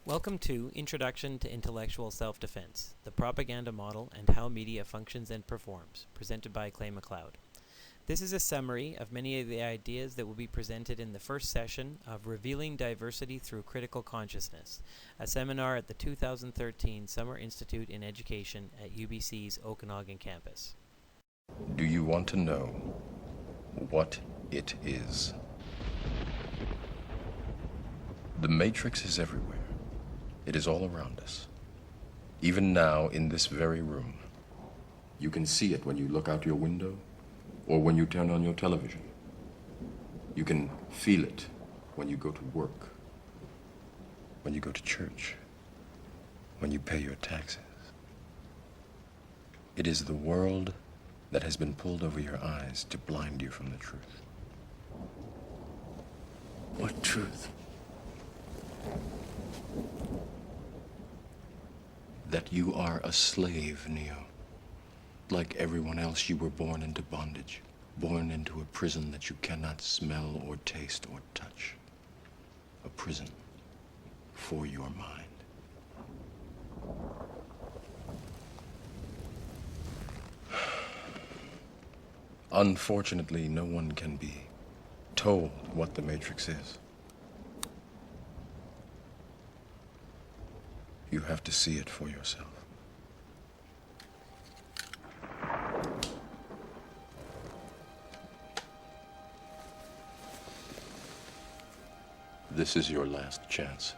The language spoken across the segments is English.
Welcome to Introduction to Intellectual Self-Defense, the Propaganda Model and How Media Functions and Performs, presented by Clay McLeod. This is a summary of many of the ideas that will be presented in the first session of Revealing Diversity Through Critical Consciousness, a seminar at the 2013 Summer Institute in Education at UBC's Okanagan campus. Do you want to know what it is? The Matrix is everywhere. It is all around us. Even now, in this very room. You can see it when you look out your window or when you turn on your television. You can feel it when you go to work, when you go to church, when you pay your taxes. It is the world that has been pulled over your eyes to blind you from the truth. What truth? That you are a slave, Neo. Like everyone else, you were born into bondage, born into a prison that you cannot smell or taste or touch. A prison for your mind. Unfortunately, no one can be told what the Matrix is. You have to see it for yourself. This is your last chance.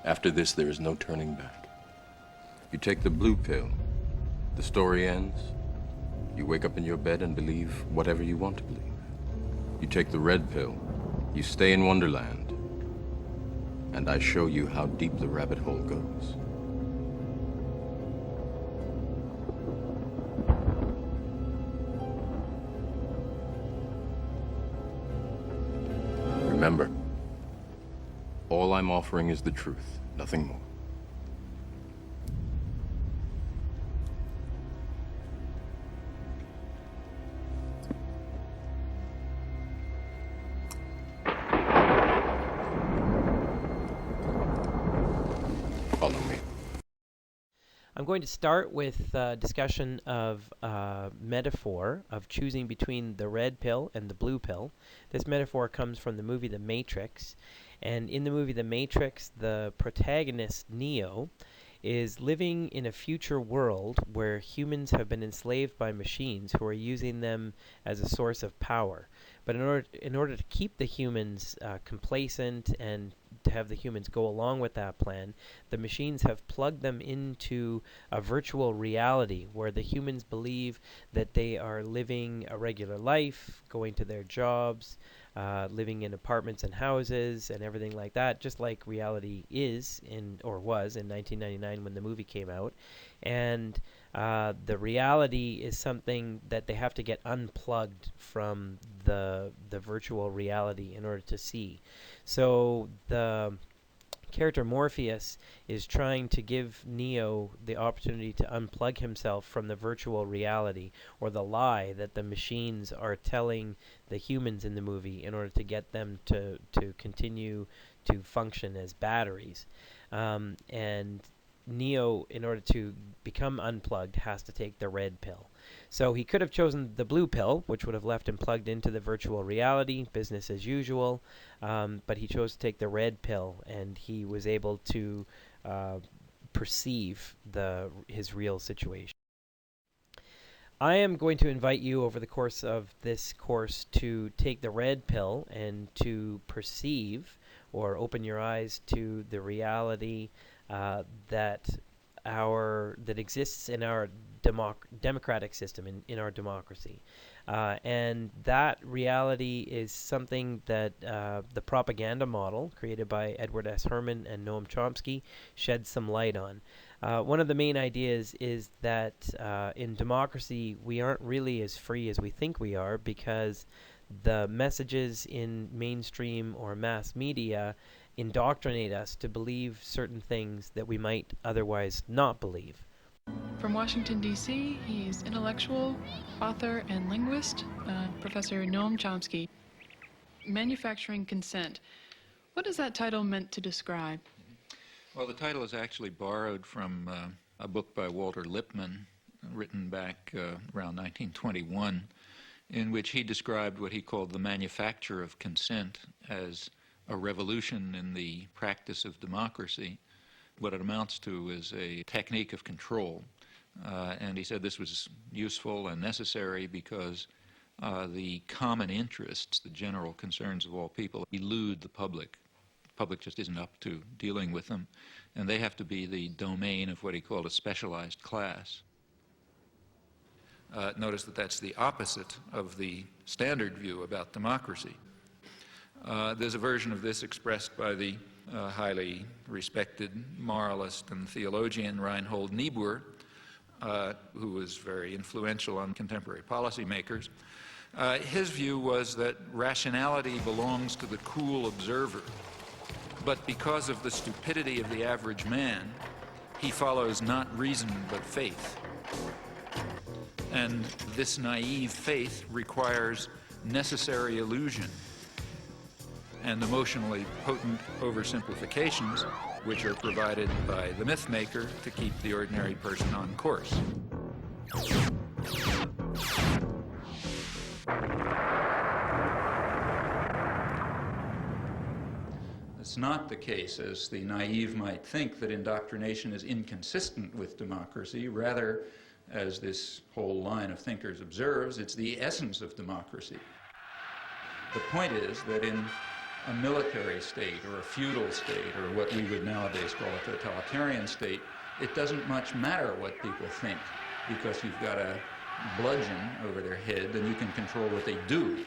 After this, there is no turning back. You take the blue pill, the story ends. You wake up in your bed and believe whatever you want to believe. You take the red pill, you stay in Wonderland, and I show you how deep the rabbit hole goes. Remember, all I'm offering is the truth, nothing more. Follow me. I'm going to start with a discussion of metaphor of choosing between the red pill and the blue pill. This metaphor comes from the movie The Matrix. And in the movie The Matrix, the protagonist, Neo, is living in a future world where humans have been enslaved by machines who are using them as a source of power. But in order to keep the humans complacent and to have the humans go along with that plan, the machines have plugged them into a virtual reality where the humans believe that they are living a regular life, going to their jobs, living in apartments and houses and everything like that, just like reality is or was in 1999 when the movie came out. And the reality is something that they have to get unplugged from the virtual reality in order to see. So the character Morpheus is trying to give Neo the opportunity to unplug himself from the virtual reality or the lie that the machines are telling the humans in the movie in order to get them to continue to function as batteries. And Neo, in order to become unplugged, has to take the red pill. So he could have chosen the blue pill, which would have left him plugged into the virtual reality, business as usual, but he chose to take the red pill, and he was able to perceive his real situation. I am going to invite you over the course of this course to take the red pill and to perceive or open your eyes to the reality that exists in our democratic system, in our democracy. And that reality is something that the propaganda model created by Edward S. Herman and Noam Chomsky sheds some light on. One of the main ideas is that in democracy we aren't really as free as we think we are, because the messages in mainstream or mass media indoctrinate us to believe certain things that we might otherwise not believe. From Washington, D.C., he's intellectual, author, and linguist, Professor Noam Chomsky. Manufacturing consent. What is that title meant to describe? Well, the title is actually borrowed from a book by Walter Lippmann, written back around 1921, in which he described what he called the manufacture of consent as a revolution in the practice of democracy. What it amounts to is a technique of control. And he said this was useful and necessary because the common interests, the general concerns of all people, elude the public. The public just isn't up to dealing with them, and they have to be the domain of what he called a specialized class. Notice that that's the opposite of the standard view about democracy. There's a version of this expressed by the highly respected moralist and theologian Reinhold Niebuhr, who was very influential on contemporary policymakers. His view was that rationality belongs to the cool observer, but because of the stupidity of the average man, he follows not reason but faith. And this naive faith requires necessary illusion and emotionally potent oversimplifications, which are provided by the myth maker to keep the ordinary person on course. It's not the case, as the naive might think, that indoctrination is inconsistent with democracy. Rather, as this whole line of thinkers observes, it's the essence of democracy. The point is that in a military state or a feudal state or what we would nowadays call a totalitarian state, it doesn't much matter what people think, because you've got a bludgeon over their head and you can control what they do.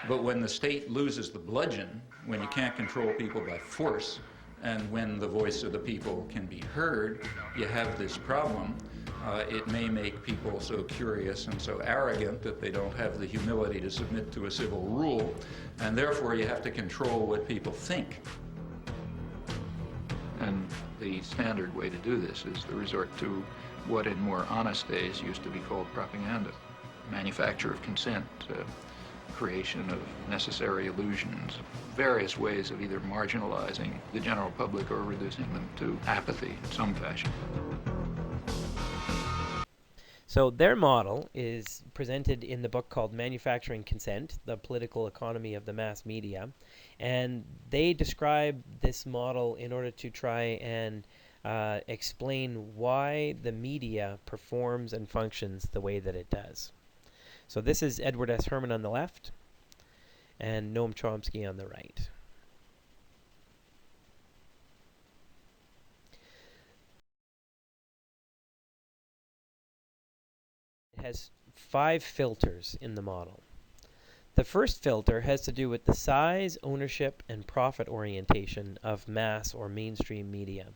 But when the state loses the bludgeon, when you can't control people by force, and when the voice of the people can be heard, you have this problem. It may make people so curious and so arrogant that they don't have the humility to submit to a civil rule, and therefore you have to control what people think. And the standard way to do this is to resort to what in more honest days used to be called propaganda, manufacture of consent, creation of necessary illusions, various ways of either marginalizing the general public or reducing them to apathy in some fashion. So their model is presented in the book called Manufacturing Consent, The Political Economy of the Mass Media. And they describe this model in order to try and explain why the media performs and functions the way that it does. So this is Edward S. Herman on the left and Noam Chomsky on the right. It has 5 filters in the model. The first filter has to do with the size, ownership, and profit orientation of mass or mainstream media.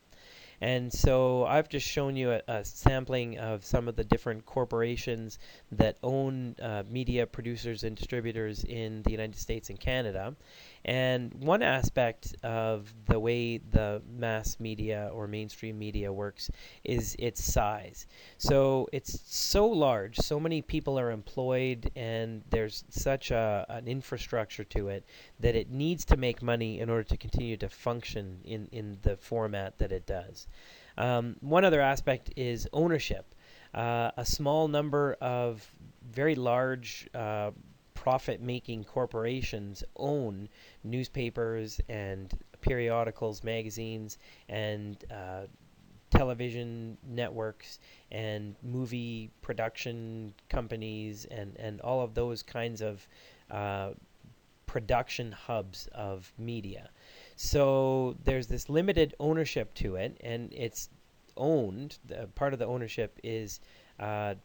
And so I've just shown you a sampling of some of the different corporations that own media producers and distributors in the United States and Canada. And one aspect of the way the mass media or mainstream media works is its size. So it's so large, so many people are employed, and there's such an infrastructure to it that it needs to make money in order to continue to function in the format that it does. One other aspect is ownership. A small number of very large profit-making corporations own newspapers and periodicals, magazines, and television networks and movie production companies and all of those kinds of production hubs of media. So there's this limited ownership to it, and it's owned. Part of the ownership is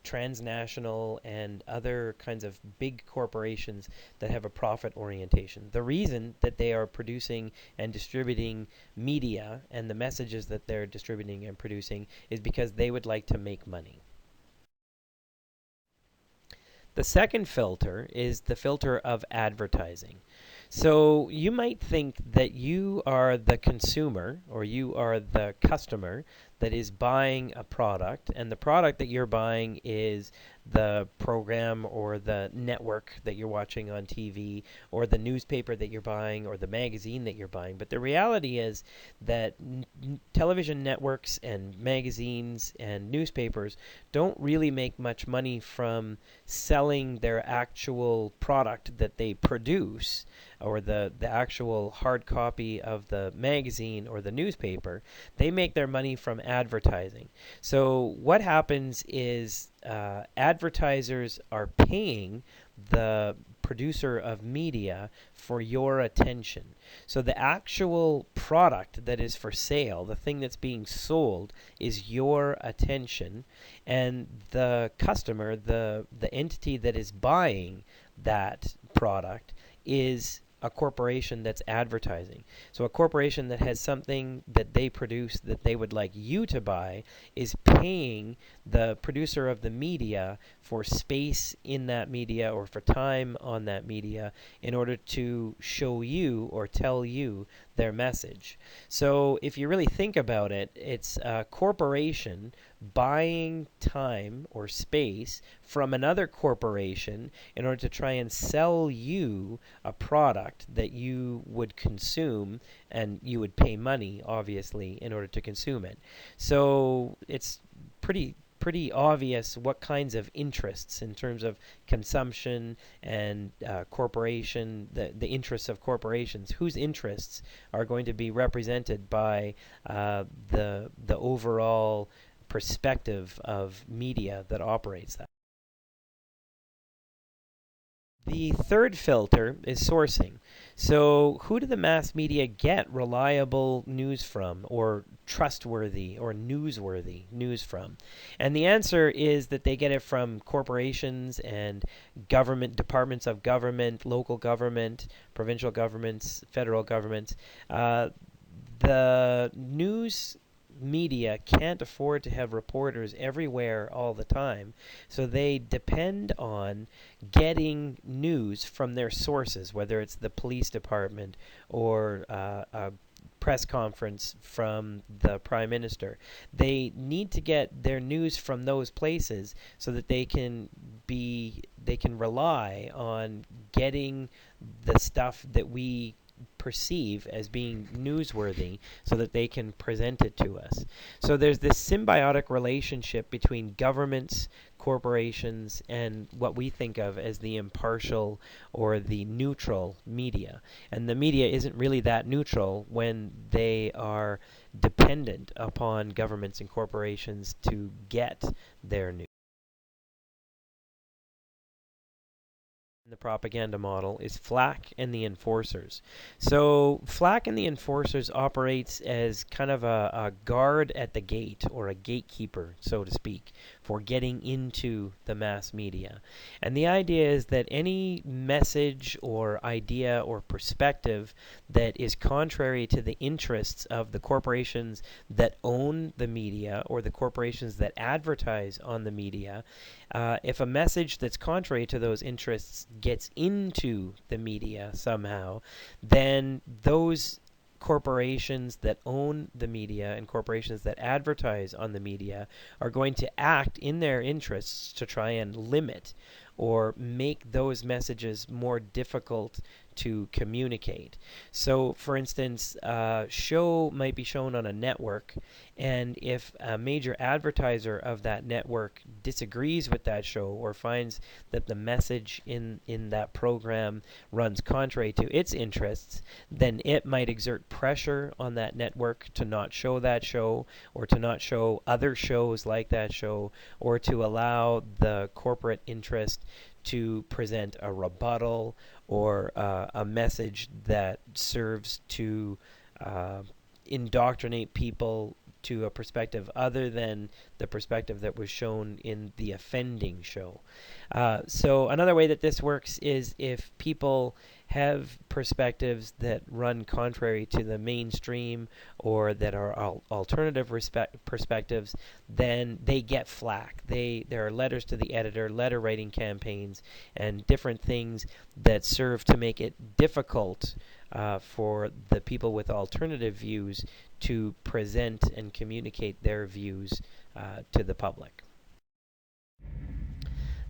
transnational and other kinds of big corporations that have a profit orientation. The reason that they are producing and distributing media and the messages that they're distributing and producing is because they would like to make money. The second filter is the filter of advertising. So you might think that you are the consumer or you are the customer that is buying a product, and the product that you're buying is the program or the network that you're watching on TV, or the newspaper that you're buying, or the magazine that you're buying. But the reality is that television networks and magazines and newspapers don't really make much money from selling their actual product that they produce, or the actual hard copy of the magazine or the newspaper. They make their money from advertising. So what happens is advertisers are paying the producer of media for your attention. So the actual product that is for sale, the thing that's being sold, is your attention, and the customer, the entity that is buying that product, is a corporation that's advertising. So a corporation that has something that they produce that they would like you to buy is paying the producer of the media for space in that media or for time on that media in order to show you or tell you their message. So if you really think about it, it's a corporation buying time or space from another corporation in order to try and sell you a product that you would consume, and you would pay money, obviously, in order to consume it. So it's pretty obvious what kinds of interests in terms of consumption and corporation, the interests of corporations, whose interests are going to be represented by the overall perspective of media that operates that. The third filter is sourcing. So who do the mass media get reliable news from, or trustworthy or newsworthy news from? And the answer is that they get it from corporations and government, departments of government, local government, provincial governments, federal governments. The news media can't afford to have reporters everywhere all the time, so they depend on getting news from their sources, whether it's the police department or a press conference from the prime minister. They need to get their news from those places so that they can rely on getting the stuff that we perceive as being newsworthy so that they can present it to us. So there's this symbiotic relationship between governments, corporations, and what we think of as the impartial or the neutral media. And the media isn't really that neutral when they are dependent upon governments and corporations to get their news. The propaganda model is Flack and the Enforcers. So Flack and the Enforcers operates as kind of a guard at the gate, or a gatekeeper, so to speak, for getting into the mass media. And the idea is that any message or idea or perspective that is contrary to the interests of the corporations that own the media, or the corporations that advertise on the media, if a message that's contrary to those interests gets into the media somehow, then those corporations that own the media and corporations that advertise on the media are going to act in their interests to try and limit or make those messages more difficult to communicate. So, for instance, a show might be shown on a network, and if a major advertiser of that network disagrees with that show or finds that the message in that program runs contrary to its interests, then it might exert pressure on that network to not show that show, or to not show other shows like that show, or to allow the corporate interest to present a rebuttal or a message that serves to indoctrinate people to a perspective other than the perspective that was shown in the offending show. So another way that this works is if people have perspectives that run contrary to the mainstream, or that are alternative perspectives, then they get flack. There are letters to the editor, letter writing campaigns, and different things that serve to make it difficult for the people with alternative views to present and communicate their views to the public.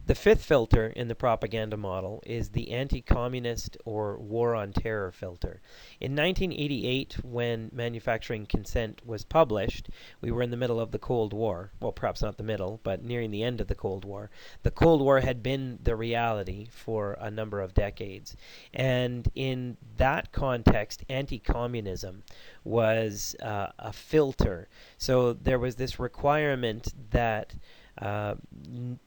The fifth filter in the propaganda model is the anti-communist or war on terror filter. In 1988, when Manufacturing Consent was published, we were in the middle of the Cold War. Well, perhaps not the middle, but nearing the end of the Cold War. The Cold War had been the reality for a number of decades. And in that context, anti-communism was a filter. So there was this requirement that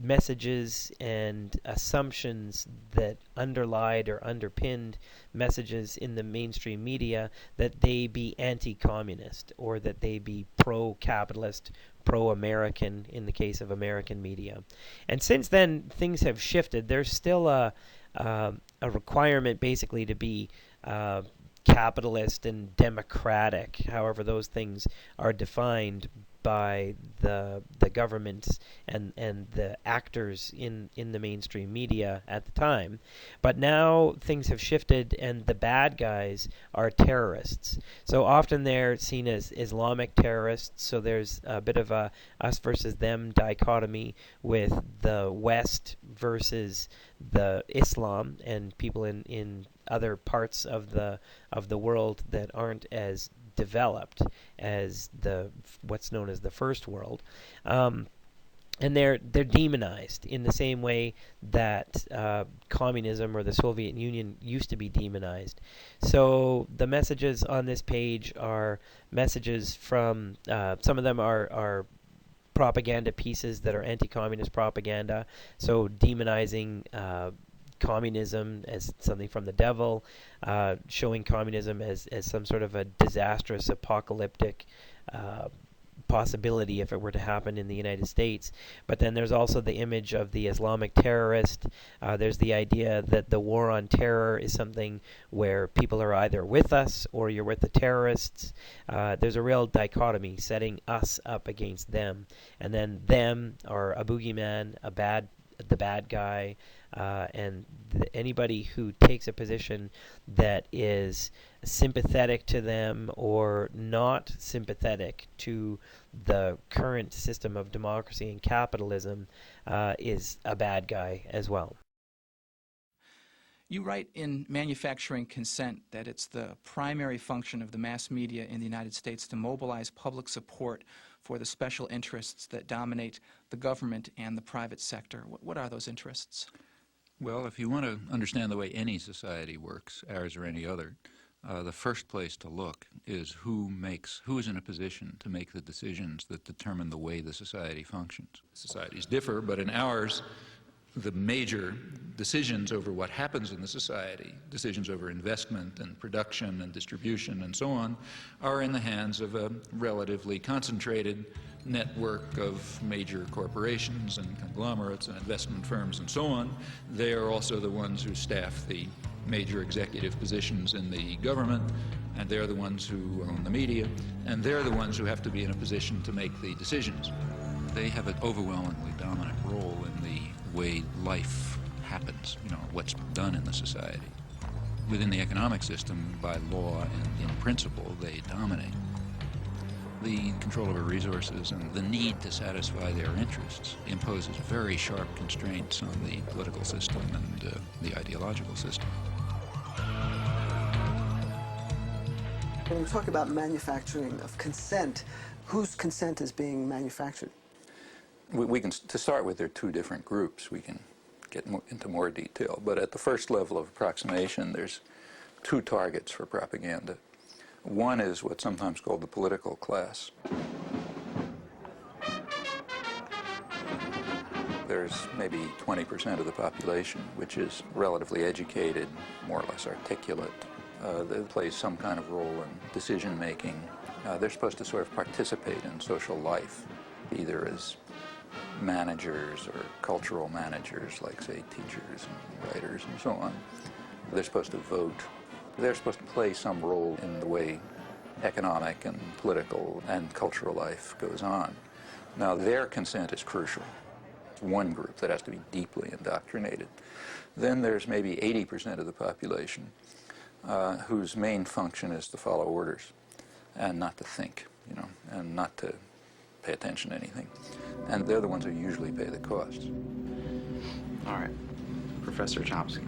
messages and assumptions that underlied or underpinned messages in the mainstream media, that they be anti-communist or that they be pro-capitalist, pro-American in the case of American media. And since then, things have shifted. There's still a requirement basically to be capitalist and democratic, however those things are defined by the governments and the actors in the mainstream media at the time. But now things have shifted and the bad guys are terrorists. So often they're seen as Islamic terrorists, so there's a bit of a us versus them dichotomy with the West versus the Islam and people in other parts of the world that aren't as developed as what's known as the first world, and they're demonized in the same way that communism or the Soviet Union used to be demonized. So the messages on this page are messages from some of them are propaganda pieces that are anti-communist propaganda, so demonizing communism as something from the devil, showing communism as some sort of a disastrous, apocalyptic possibility if it were to happen in the United States. But then there's also the image of the Islamic terrorist. There's the idea that the war on terror is something where people are either with us or you're with the terrorists. There's a real dichotomy setting us up against them. And then them are a boogeyman, the bad guy, and anybody who takes a position that is sympathetic to them or not sympathetic to the current system of democracy and capitalism is a bad guy as well. You write in Manufacturing Consent that it's the primary function of the mass media in the United States to mobilize public support for the special interests that dominate the government and the private sector. What are those interests? Well, if you want to understand the way any society works, ours or any other, the first place to look is who is in a position to make the decisions that determine the way the society functions. Societies differ, but in ours, the major decisions over what happens in the society, decisions over investment and production and distribution and so on, are in the hands of a relatively concentrated network of major corporations and conglomerates and investment firms and so on. They are also the ones who staff the major executive positions in the government, and they're the ones who own the media, and they're the ones who have to be in a position to make the decisions. They have an overwhelmingly dominant role in the way life happens, what's done in the society. Within the economic system, by law and in principle, they dominate. The control over resources and the need to satisfy their interests imposes very sharp constraints on the political system and the ideological system. When we talk about manufacturing of consent, whose consent is being manufactured? We can, to start with, there are two different groups. We can get into more detail, but at the first level of approximation, there's two targets for propaganda. One is what's sometimes called the political class. There's maybe 20% of the population which is relatively educated, more or less articulate. They play some kind of role in decision making. They're supposed to sort of participate in social life, either as managers or cultural managers, like, say, teachers and writers and so on. They're supposed to vote. They're supposed to play some role in the way economic and political and cultural life goes on. Now, their consent is crucial. It's one group that has to be deeply indoctrinated. Then there's maybe 80% of the population whose main function is to follow orders and not to think, and not to pay attention to anything. And they're the ones who usually pay the costs. All right, Professor Chomsky,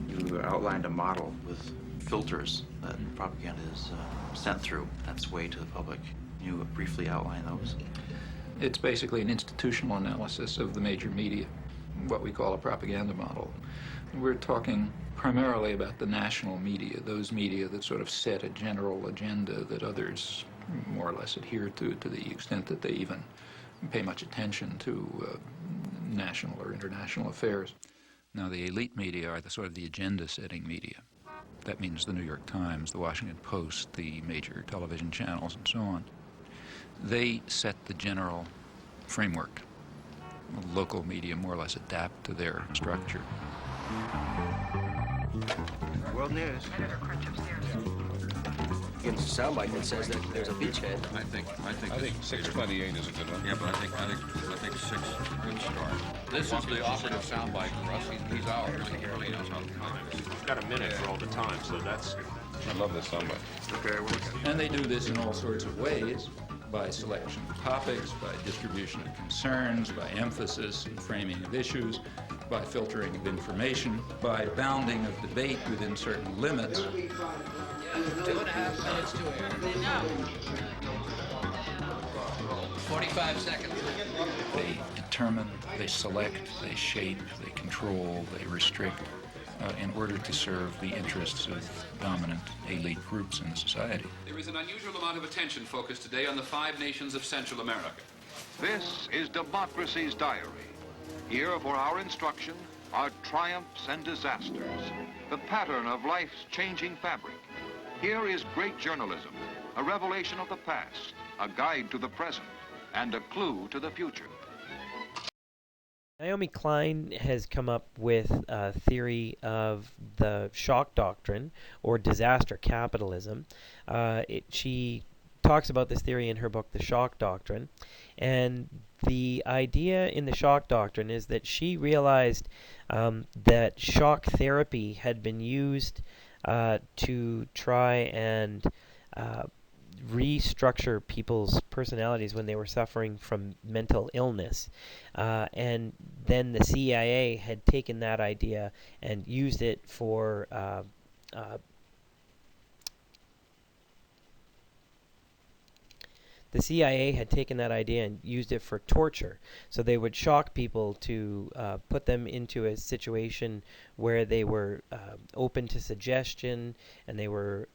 you outlined a model with filters that propaganda is sent through. That's way to the public. Can you briefly outline those? It's basically an institutional analysis of the major media, what we call a propaganda model. We're talking primarily about the national media, those media that sort of set a general agenda that others more or less adhere to the extent that they even pay much attention to national or international affairs. Now, the elite media are the sort of the agenda-setting media. That means the New York Times, the Washington Post, the major television channels, and so on. They set the general framework. Local media more or less adapt to their structure. World News. It's a soundbite that says that there's a beachhead. I think 628 is a good one. Yeah, but I think 6 would start. This is the operative soundbite for us. He's ours. He really knows how to time. He's got a minute for all the time, so that's... I love this soundbite. Okay, And they do this in all sorts of ways, by selection of topics, by distribution of concerns, by emphasis and framing of issues, by filtering of information, by bounding of debate within certain limits. 2.5 minutes to air. 45 seconds. They determine, they select, they shape, they control, they restrict in order to serve the interests of dominant elite groups in the society. There is an unusual amount of attention focused today on the 5 nations of Central America. This is Democracy's Diary. Here for our instruction are triumphs and disasters, the pattern of life's changing fabric. Here is great journalism, a revelation of the past, a guide to the present, and a clue to the future. Naomi Klein has come up with a theory of the shock doctrine, or disaster capitalism. She talks about this theory in her book, The Shock Doctrine. And the idea in the shock doctrine is that she realized that shock therapy had been used to try and restructure people's personalities when they were suffering from mental illness. And then the CIA had taken that idea and used it for the CIA had taken that idea and used it for torture. So they would shock people to put them into a situation where they were open to suggestion and they were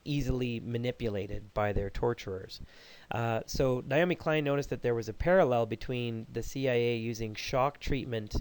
easily manipulated by their torturers. So Naomi Klein noticed that there was a parallel between the CIA using shock treatment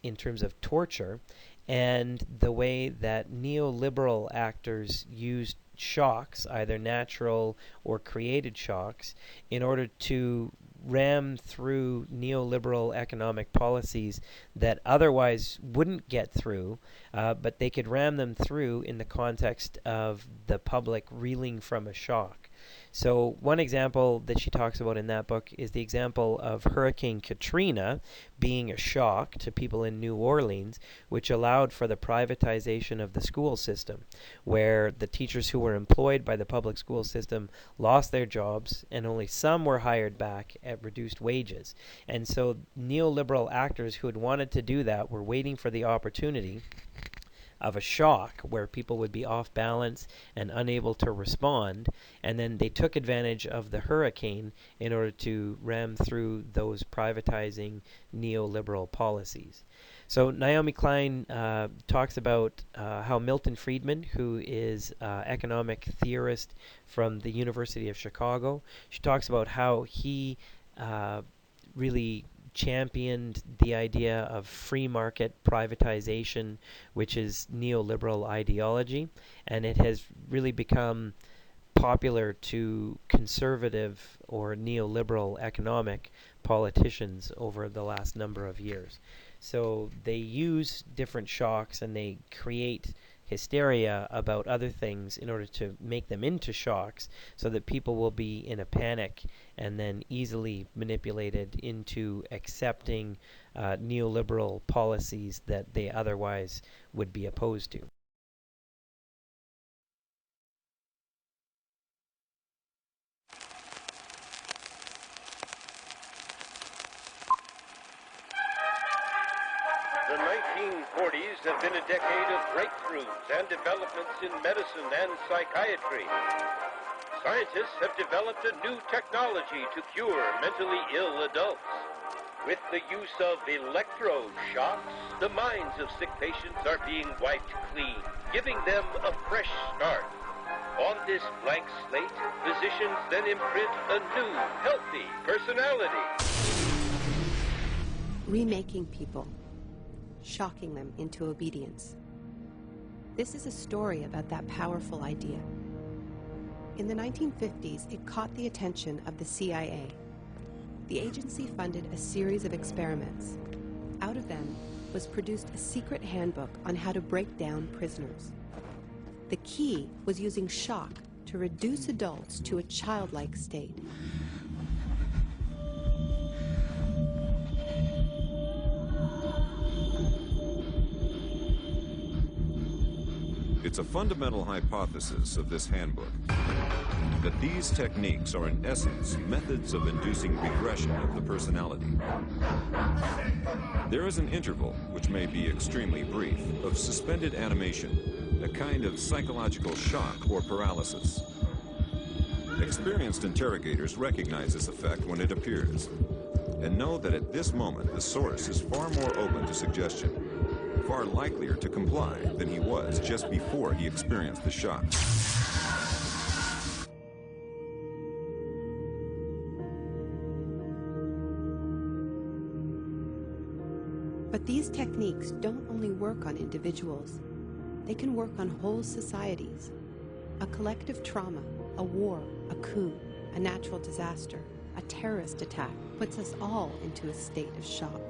in terms of torture and the way that neoliberal actors used shocks, either natural or created shocks, in order to ram through neoliberal economic policies that otherwise wouldn't get through, but they could ram them through in the context of the public reeling from a shock. So one example that she talks about in that book is the example of Hurricane Katrina being a shock to people in New Orleans, which allowed for the privatization of the school system, where the teachers who were employed by the public school system lost their jobs and only some were hired back at reduced wages. And so neoliberal actors who had wanted to do that were waiting for the opportunity of a shock where people would be off balance and unable to respond, and then they took advantage of the hurricane in order to ram through those privatizing neoliberal policies. So Naomi Klein talks about how Milton Friedman, who is economic theorist from the University of Chicago, she talks about how he really championed the idea of free market privatization, which is neoliberal ideology, and it has really become popular to conservative or neoliberal economic politicians over the last number of years. So they use different shocks and they create hysteria about other things in order to make them into shocks so that people will be in a panic and then easily manipulated into accepting neoliberal policies that they otherwise would be opposed to. 1940s have been a decade of breakthroughs and developments in medicine and psychiatry. Scientists have developed a new technology to cure mentally ill adults. With the use of electroshocks, the minds of sick patients are being wiped clean, giving them a fresh start. On this blank slate, physicians then imprint a new, healthy personality. Remaking people, shocking them into obedience. This is a story about that powerful idea. In the 1950s, it caught the attention of the CIA. The agency funded a series of experiments. Out of them was produced a secret handbook on how to break down prisoners. The key was using shock to reduce adults to a childlike state. It's a fundamental hypothesis of this handbook that these techniques are in essence methods of inducing regression of the personality. There is an interval, which may be extremely brief, of suspended animation, a kind of psychological shock or paralysis. Experienced interrogators recognize this effect when it appears, and know that at this moment the source is far more open to suggestion, far likelier to comply than he was just before he experienced the shock. But these techniques don't only work on individuals. They can work on whole societies. A collective trauma, a war, a coup, a natural disaster, a terrorist attack puts us all into a state of shock.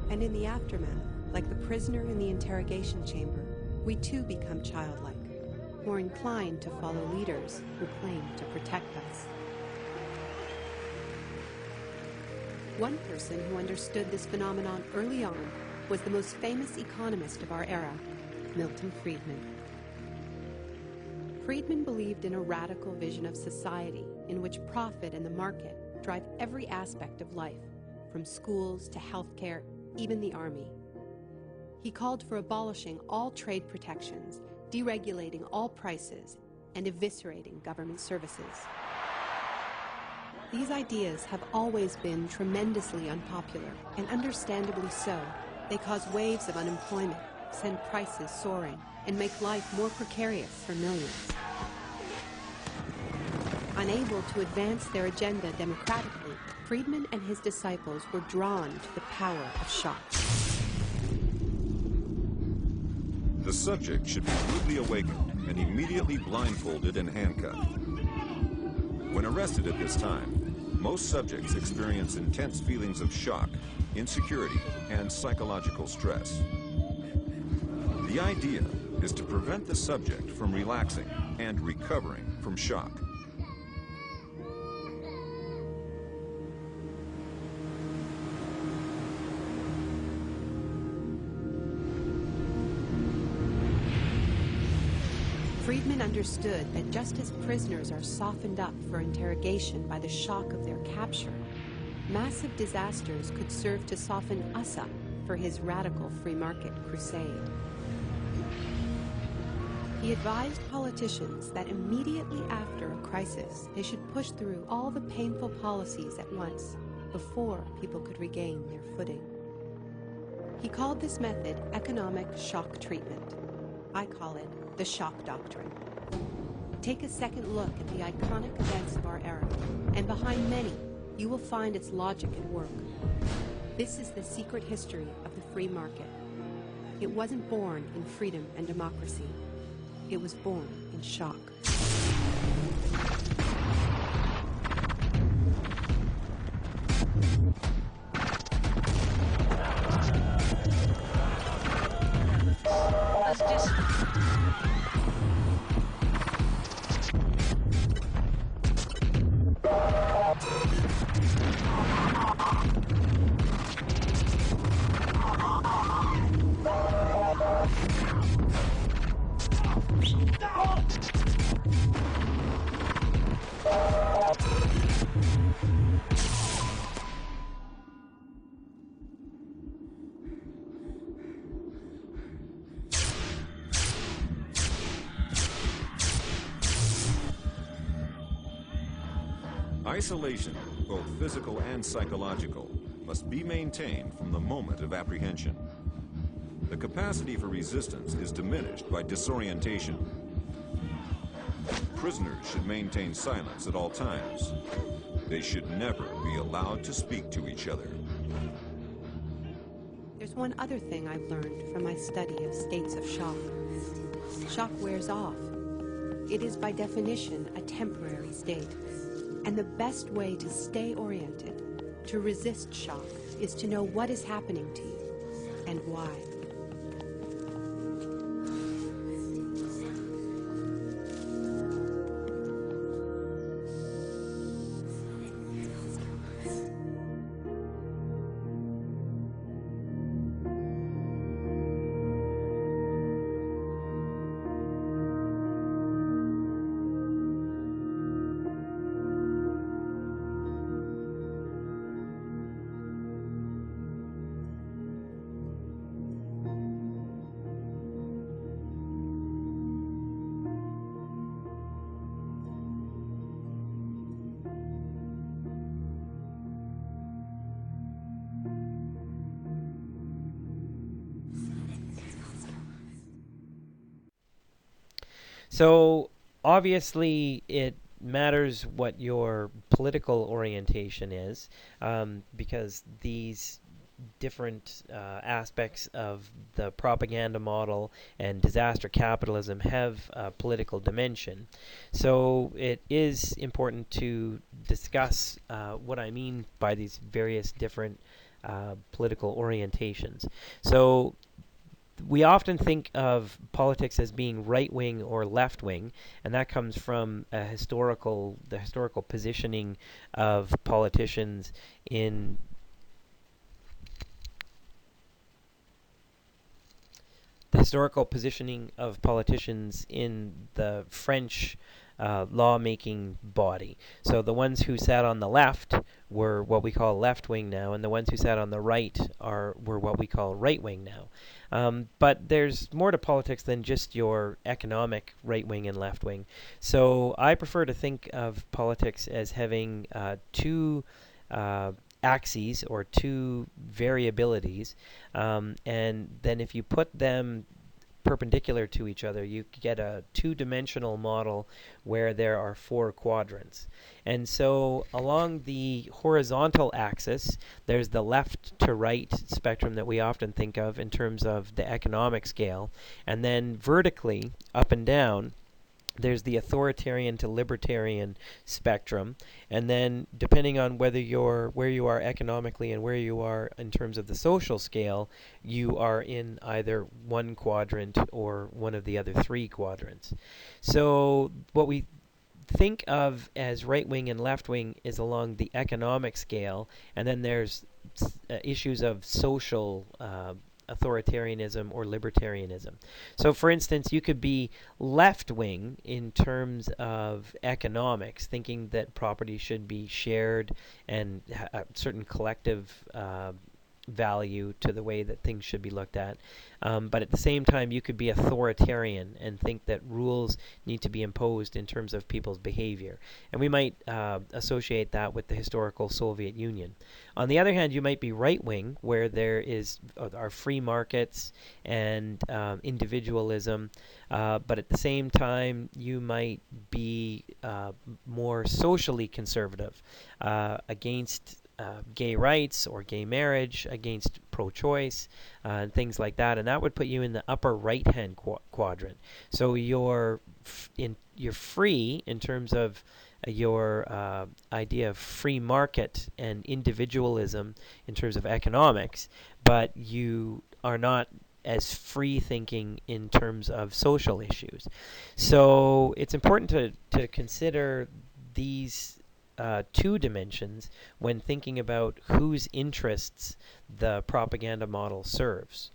And in the aftermath, like the prisoner in the interrogation chamber, we too become childlike, more inclined to follow leaders who claim to protect us. One person who understood this phenomenon early on was the most famous economist of our era, Milton Friedman. Friedman believed in a radical vision of society in which profit and the market drive every aspect of life, from schools to healthcare, even the army. He called for abolishing all trade protections, deregulating all prices, and eviscerating government services. These ideas have always been tremendously unpopular, and understandably so. They cause waves of unemployment, send prices soaring, and make life more precarious for millions. Unable to advance their agenda democratically, Friedman and his disciples were drawn to the power of shock. The subject should be rudely awakened and immediately blindfolded and handcuffed. When arrested at this time, most subjects experience intense feelings of shock, insecurity, and psychological stress. The idea is to prevent the subject from relaxing and recovering from shock. Friedman understood that just as prisoners are softened up for interrogation by the shock of their capture, massive disasters could serve to soften us up for his radical free market crusade. He advised politicians that immediately after a crisis, they should push through all the painful policies at once before people could regain their footing. He called this method economic shock treatment. I call it the shock doctrine. Take a second look at the iconic events of our era, and behind many, you will find its logic at work. This is the secret history of the free market. It wasn't born in freedom and democracy. It was born in shock. Isolation, both physical and psychological, must be maintained from the moment of apprehension. The capacity for resistance is diminished by disorientation. Prisoners should maintain silence at all times. They should never be allowed to speak to each other. There's one other thing I've learned from my study of states of shock. Shock wears off. It is by definition a temporary state. And the best way to stay oriented, to resist shock, is to know what is happening to you and why. So obviously it matters what your political orientation is, because these different aspects of the propaganda model and disaster capitalism have a political dimension. So it is important to discuss what I mean by these various different political orientations. So we often think of politics as being right-wing or left-wing, and that comes from the historical positioning of politicians in the French lawmaking body. So the ones who sat on the left were what we call left-wing now, and the ones who sat on the right were what we call right-wing now. But there's more to politics than just your economic right-wing and left-wing. So I prefer to think of politics as having two axes or two variabilities, and then if you put them perpendicular to each other, you get a two-dimensional model where there are four quadrants. And so along the horizontal axis, there's the left to right spectrum that we often think of in terms of the economic scale. And then vertically, up and down, there's the authoritarian to libertarian spectrum, and then depending on where you are economically and where you are in terms of the social scale, you are in either one quadrant or one of the other three quadrants. So what we think of as right wing and left wing is along the economic scale, and then there's issues of social authoritarianism or libertarianism. So for instance, you could be left-wing in terms of economics, thinking that property should be shared and a certain collective value to the way that things should be looked at. But at the same time, you could be authoritarian and think that rules need to be imposed in terms of people's behavior. And we might associate that with the historical Soviet Union. On the other hand, you might be right-wing, where there are free markets and individualism. But at the same time, you might be more socially conservative, against gay rights or gay marriage, against pro-choice, and things like that, and that would put you in the upper right-hand quadrant. So you're free in terms of your idea of free market and individualism in terms of economics, but you are not as free thinking in terms of social issues. So it's important to consider these two dimensions when thinking about whose interests the propaganda model serves.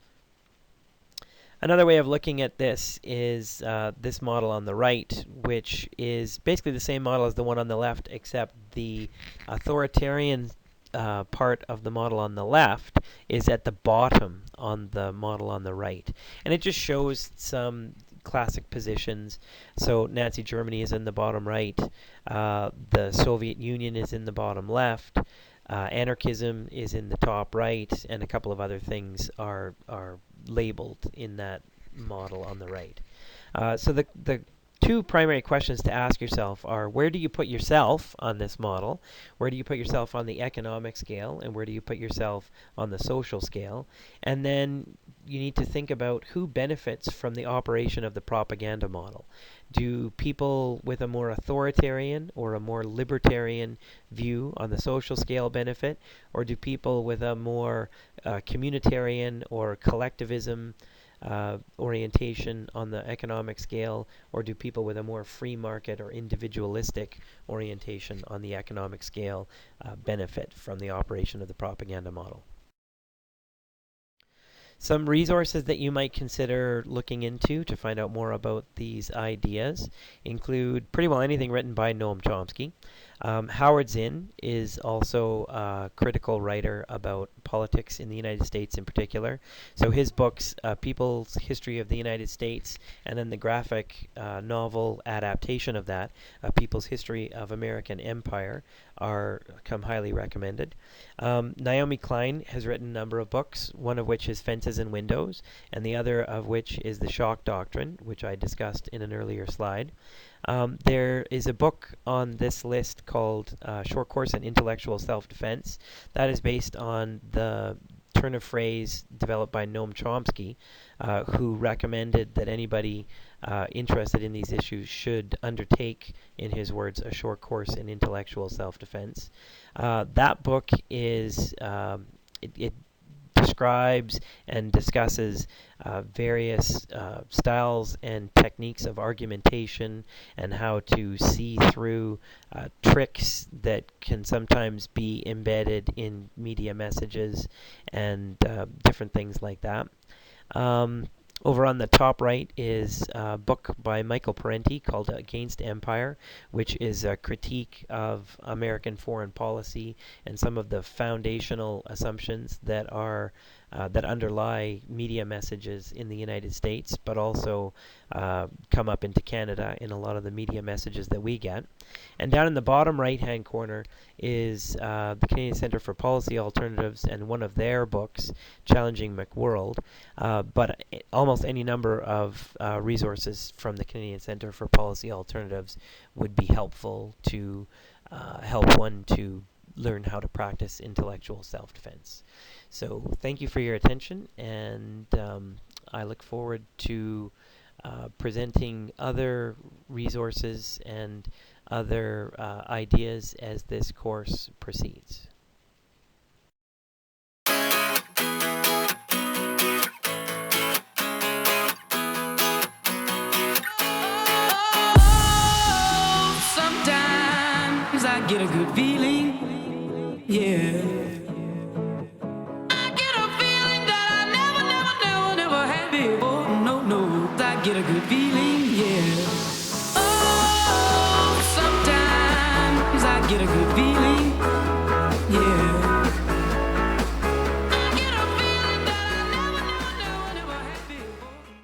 Another way of looking at this is this model on the right, which is basically the same model as the one on the left, except the authoritarian part of the model on the left is at the bottom on the model on the right. And it just shows some classic positions. So Nazi Germany is in the bottom right. The Soviet Union is in the bottom left. Anarchism is in the top right, and a couple of other things are labeled in that model on the right. So the two primary questions to ask yourself are, where do you put yourself on this model? Where do you put yourself on the economic scale? And where do you put yourself on the social scale? And then you need to think about who benefits from the operation of the propaganda model. Do people with a more authoritarian or a more libertarian view on the social scale benefit? Or do people with a more communitarian or collectivism orientation on the economic scale, or do people with a more free market or individualistic orientation on the economic scale benefit from the operation of the propaganda model? Some resources that you might consider looking into to find out more about these ideas include pretty well anything written by Noam Chomsky. Howard Zinn is also a critical writer about politics in the United States in particular. So his books, People's History of the United States, and then the graphic novel adaptation of that, People's History of American Empire, come highly recommended. Naomi Klein has written a number of books, one of which is Fences and Windows, and the other of which is The Shock Doctrine, which I discussed in an earlier slide. There is a book on this list called Short Course in Intellectual Self-Defense. That is based on the turn of phrase developed by Noam Chomsky, who recommended that anybody interested in these issues should undertake, in his words, a short course in intellectual self-defense. That book is, it describes and discusses various styles and techniques of argumentation and how to see through tricks that can sometimes be embedded in media messages and different things like that. Over on the top right is a book by Michael Parenti called Against Empire, which is a critique of American foreign policy and some of the foundational assumptions that are that underlie media messages in the United States, but also come up into Canada in a lot of the media messages that we get. And down in the bottom right-hand corner is the Canadian Centre for Policy Alternatives and one of their books, Challenging McWorld. But almost any number of resources from the Canadian Centre for Policy Alternatives would be helpful to help one to learn how to practice intellectual self-defense. So thank you for your attention, and I look forward to presenting other resources and other ideas as this course proceeds. Sometimes I get a good feeling, yeah. Get a good feeling, yeah. Oh, sometimes I get a good feeling.